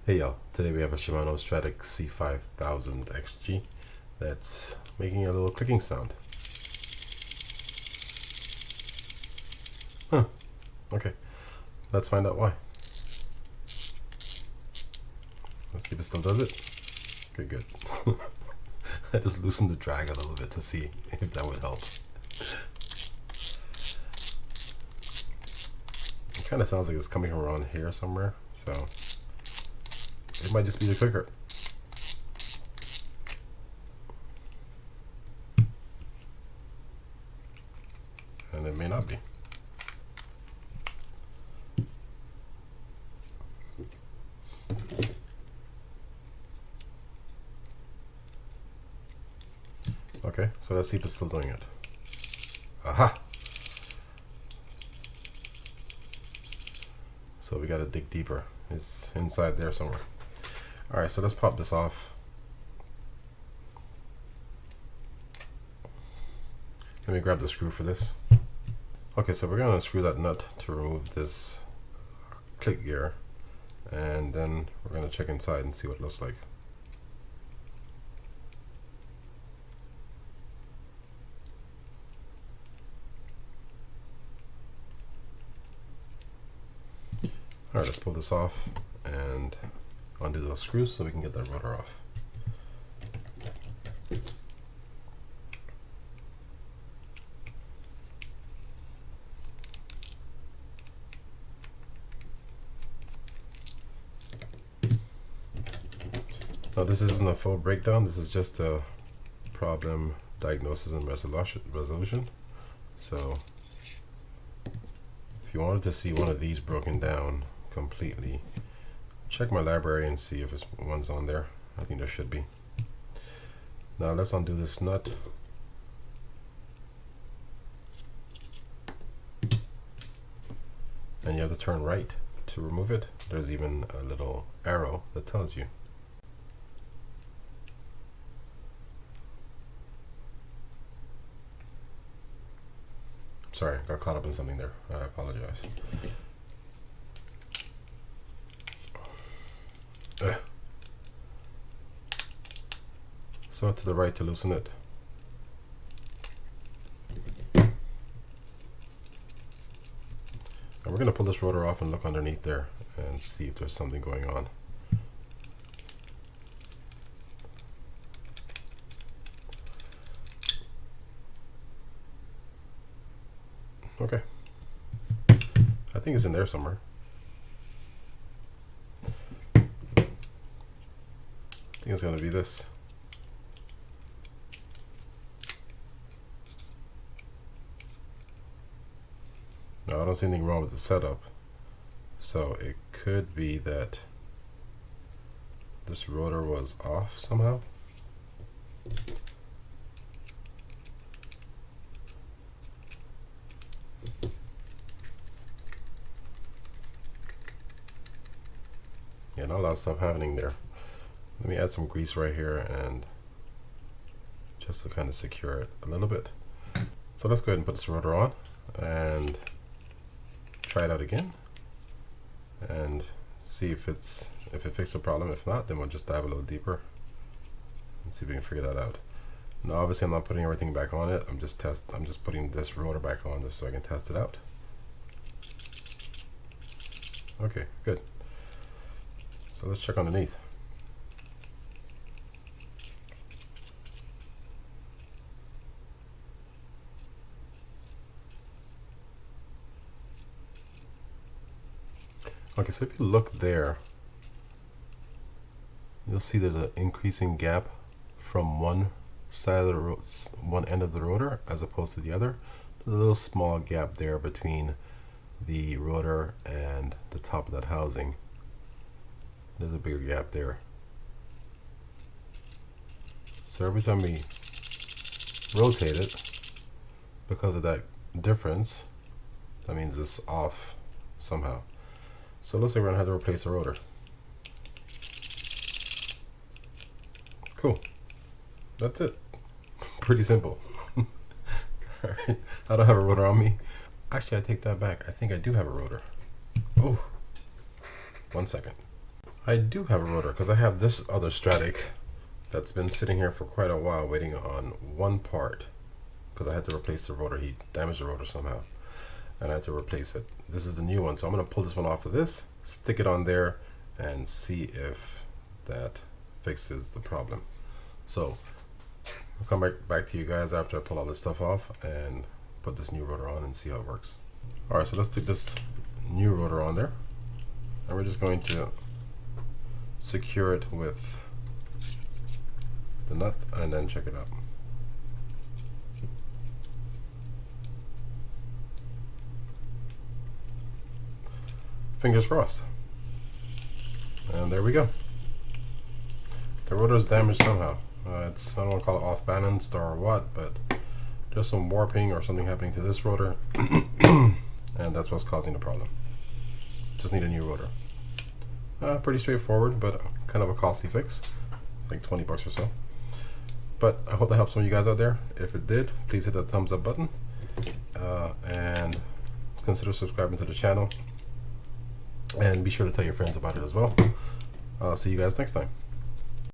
Hey y'all, today we have a Shimano Stradic C5000XGL that's making a little clicking sound. Huh, okay, let's find out why. Let's see if it still does it. Okay, good. I just loosened the drag a little bit to see if that would help. It kind of sounds like it's coming from around here somewhere, so it might just be the clicker. And it may not be. Okay, so let's see if it's still doing it. Aha! So we gotta dig deeper. It's inside there somewhere. Alright, so let's pop this off. Let me grab the screw for this. Okay, so we're gonna unscrew that nut to remove this click gear, and then we're gonna check inside and see what it looks like. Alright, let's pull this off and undo those screws so we can get that rotor off. Now this isn't a full breakdown, this is just a problem diagnosis and resolution. So if you wanted to see one of these broken down completely, check my library and see if it's one's on there. I think there should be. Now let's undo this nut. And you have to turn right to remove it. There's even a little arrow that tells you. Sorry, got caught up in something there. I apologize. So to the right to loosen it. And we're going to pull this rotor off and look underneath there and see if there's something going on. Okay. I think it's in there somewhere. I think it's going to be this. Now I don't see anything wrong with the setup, so it could be that this rotor was off somehow. Yeah, not a lot of stuff happening there. Let me add some grease right here and just to kind of secure it a little bit. So let's go ahead and put this rotor on and try it out again and see if it fixed the problem. If not, then we'll just dive a little deeper and see if we can figure that out. Now obviously I'm not putting everything back on it. I'm just putting this rotor back on just so I can test it out. Okay, good. So let's check underneath. Okay, so if you look there, you'll see there's an increasing gap from one side of the one end of the rotor as opposed to the other. There's a little small gap there between the rotor and the top of that housing. There's a bigger gap there. So every time we rotate it, because of that difference, that means it's off somehow. So it looks like we're gonna have to replace the rotor. Cool. That's it. Pretty simple. Alright. I don't have a rotor on me. Actually, I take that back. I think I do have a rotor. Oh, 1 second. I do have a rotor because I have this other Stradic that's been sitting here for quite a while waiting on one part because I had to replace the rotor. He damaged the rotor somehow and I had to replace it. This is the new one, so I'm going to pull this one off of this, stick it on there, and see if that fixes the problem. So I'll come back to you guys after I pull all this stuff off and put this new rotor on and see how it works. Alright, so let's stick this new rotor on there, and we're just going to secure it with the nut and then check it out. Fingers crossed. And there we go. The rotor is damaged somehow. It's, I don't want to call it off balanced or what, but there's some warping or something happening to this rotor and that's what's causing the problem. Just need a new rotor. Pretty straightforward, but kind of a costly fix. It's like 20 bucks or so. But I hope that helps some of you guys out there. If it did, please hit that thumbs up button and consider subscribing to the channel. And be sure to tell your friends about it as well. I'll see you guys next time.